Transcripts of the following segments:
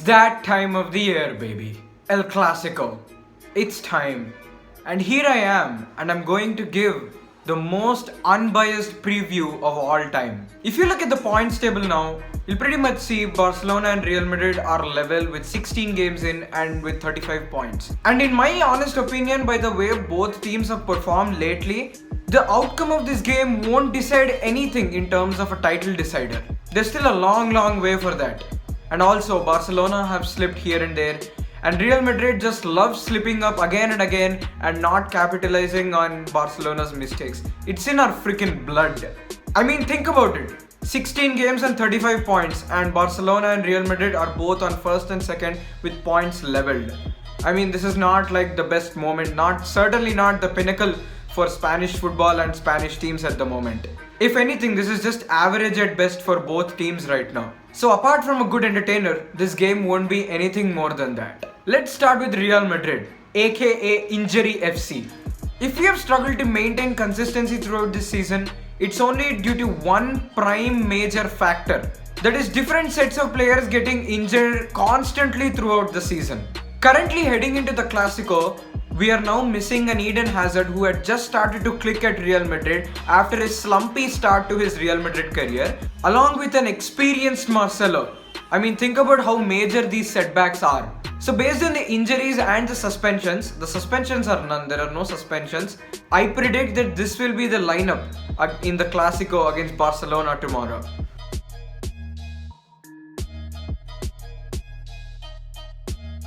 that time of the year, baby. El Clasico. It's time. And here I am, and I'm going to give the most unbiased preview of all time. If you look at the points table now, you'll pretty much see Barcelona and Real Madrid are level with 16 games in and with 35 points. And in my honest opinion, by the way both teams have performed lately, the outcome of this game won't decide anything in terms of a title decider. There's still a long way for that. And also, Barcelona have slipped here and there, and Real Madrid just loves slipping up again and again and not capitalizing on Barcelona's mistakes. It's in our freaking blood. I mean, think about it. 16 games and 35 points, and Barcelona and Real Madrid are both on first and second with points leveled. I mean, this is not like the best moment, certainly not the pinnacle for Spanish football and Spanish teams at the moment. If anything, this is just average at best for both teams right now. So apart from a good entertainer, this game won't be anything more than that. Let's start with Real Madrid, aka Injury FC. If we have struggled to maintain consistency throughout this season, it's only due to one prime major factor. That is different sets of players getting injured constantly throughout the season. Currently heading into the Clasico, we are now missing an Eden Hazard who had just started to click at Real Madrid after a slumpy start to his Real Madrid career, along with an experienced Marcelo. I mean, think about how major these setbacks are. So based on the injuries and the suspensions are none, there are no suspensions, I predict that this will be the lineup in the Clasico against Barcelona tomorrow.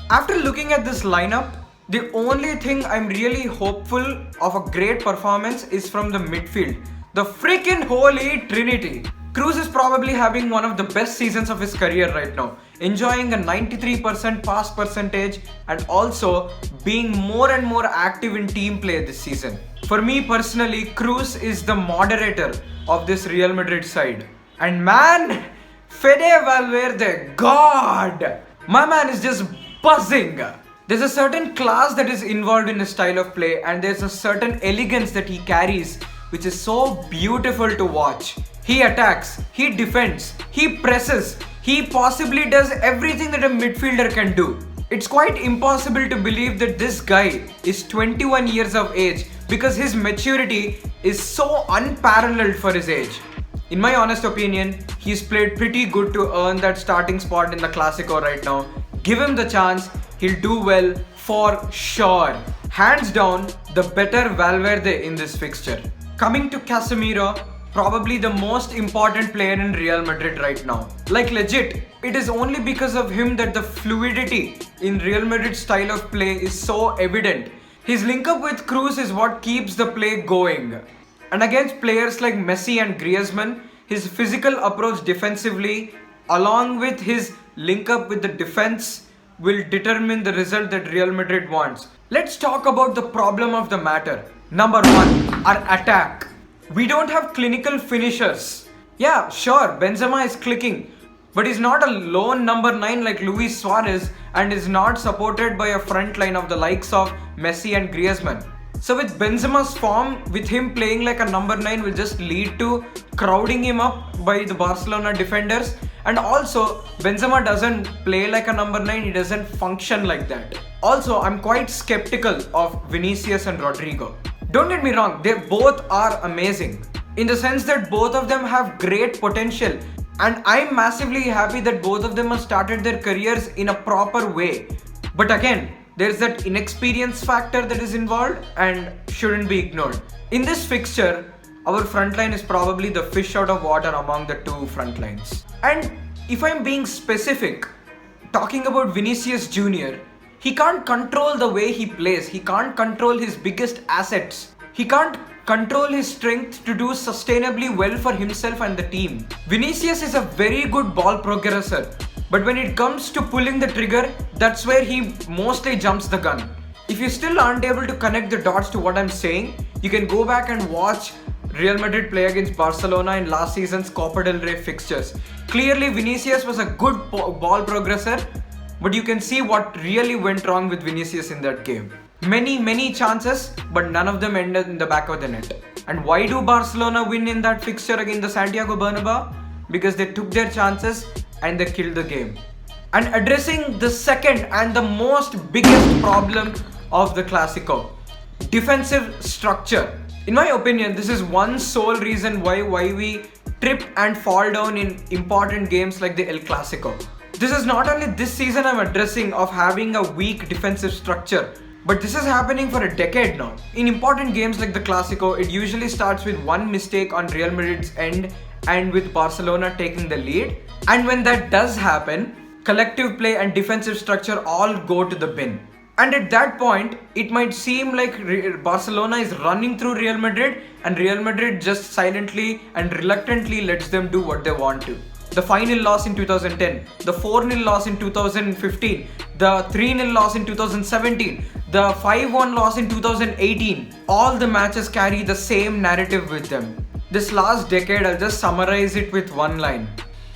After looking at this lineup, the only thing I'm really hopeful of a great performance is from the midfield. The freaking holy trinity. Kroos is probably having one of the best seasons of his career right now, enjoying a 93% pass percentage and also being more and more active in team play this season. For me personally, Kroos is the moderator of this Real Madrid side. And man, Fede Valverde, God! My man is just buzzing. There's a certain class that is involved in his style of play, and there's a certain elegance that he carries which is so beautiful to watch. He attacks, he defends, he presses, he possibly does everything that a midfielder can do. It's quite impossible to believe that this guy is 21 years of age because his maturity is so unparalleled for his age. In my honest opinion, he's played pretty good to earn that starting spot in the Clasico right now. Give him the chance, he'll do well for sure. Hands down, the better Valverde in this fixture. Coming to Casemiro, probably the most important player in Real Madrid right now. Like legit, it is only because of him that the fluidity in Real Madrid's style of play is so evident. His link up with Kroos is what keeps the play going. And against players like Messi and Griezmann, his physical approach defensively along with his link up with the defense will determine the result that Real Madrid wants. Let's talk about the problem of the matter. Number one, our attack. We don't have clinical finishers. Yeah, sure, Benzema is clicking, but he's not a lone number 9 like Luis Suarez and is not supported by a front line of the likes of Messi and Griezmann. So with Benzema's form, with him playing like a number 9 will just lead to crowding him up by the Barcelona defenders. And also, Benzema doesn't play like a number 9, he doesn't function like that. Also, I'm quite skeptical of Vinicius and Rodrygo. Don't get me wrong, they both are amazing in the sense that both of them have great potential, and I'm massively happy that both of them have started their careers in a proper way. But again, there's that inexperience factor that is involved and shouldn't be ignored. In this fixture, our front line is probably the fish out of water among the two front lines. And if I'm being specific, talking about Vinicius Jr, he can't control the way he plays. He can't control his biggest assets. He can't control his strength to do sustainably well for himself and the team. Vinicius is a very good ball progressor, but when it comes to pulling the trigger, that's where he mostly jumps the gun. If you still aren't able to connect the dots to what I'm saying, you can go back and watch Real Madrid play against Barcelona in last season's Copa del Rey fixtures. Clearly, Vinicius was a good ball progressor, but you can see what really went wrong with Vinicius in that game. Many chances, but none of them ended in the back of the net. And why do Barcelona win in that fixture against the Santiago Bernabeu? Because they took their chances and they killed the game. and addressing the second and the most biggest problem of the Clasico, defensive structure. In my opinion, this is one sole reason why we trip and fall down in important games like the El Clasico. This is not only this season I'm addressing of having a weak defensive structure, but this is happening for a decade now. In important games like the Clasico, it usually starts with one mistake on Real Madrid's end and with Barcelona taking the lead. And when that does happen, collective play and defensive structure all go to the bin. And at that point, it might seem like Barcelona is running through Real Madrid and Real Madrid just silently and reluctantly lets them do what they want to. The 5-0 loss in 2010, the 4-0 loss in 2015, the 3-0 loss in 2017, the 5-1 loss in 2018. All the matches carry the same narrative with them. This last decade, I'll just summarize it with one line.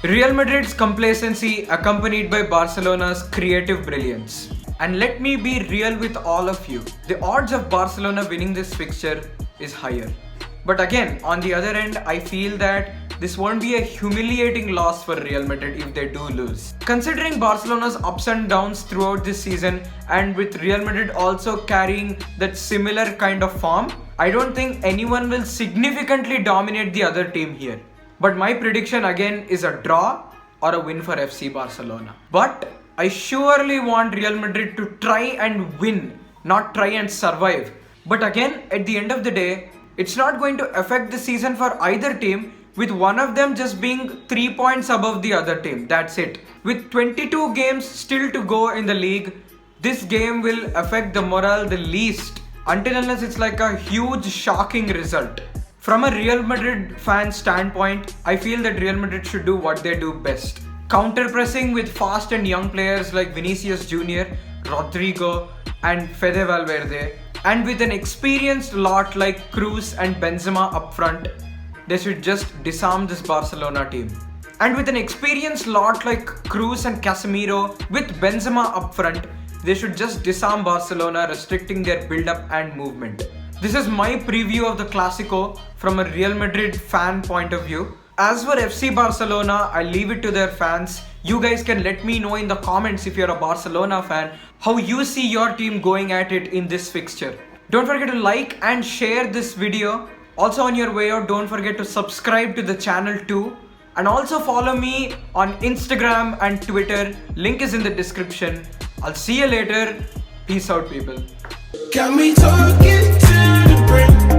Real Madrid's complacency accompanied by Barcelona's creative brilliance. And let me be real with all of you. The odds of Barcelona winning this fixture is higher. But again, on the other end, I feel that this won't be a humiliating loss for Real Madrid if they do lose. Considering Barcelona's ups and downs throughout this season and with Real Madrid also carrying that similar kind of form, I don't think anyone will significantly dominate the other team here. But my prediction again is a draw or a win for FC Barcelona. But I surely want Real Madrid to try and win, not try and survive. But again, at the end of the day, it's not going to affect the season for either team, with one of them just being 3 points above the other team. That's it. With 22 games still to go in the league, this game will affect the morale the least, until unless it's like a huge shocking result. From a Real Madrid fan standpoint, I feel that Real Madrid should do what they do best. Counter-pressing with fast and young players like Vinicius Jr, Rodrygo and Fede Valverde, and with an experienced lot like Kroos and Benzema up front, they should just disarm this Barcelona team. And with an experienced lot like Kroos and Casemiro with Benzema up front, they should just disarm Barcelona, restricting their build-up and movement. This is my preview of the Clasico from a Real Madrid fan point of view. As for FC Barcelona, I leave it to their fans. You guys can let me know in the comments if you're a Barcelona fan, how you see your team going at it in this fixture. Don't forget to like and share this video. Also on your way out, don't forget to subscribe to the channel too. And also follow me on Instagram and Twitter. Link is in the description. I'll see you later. Peace out, people. Got me talking to the brink.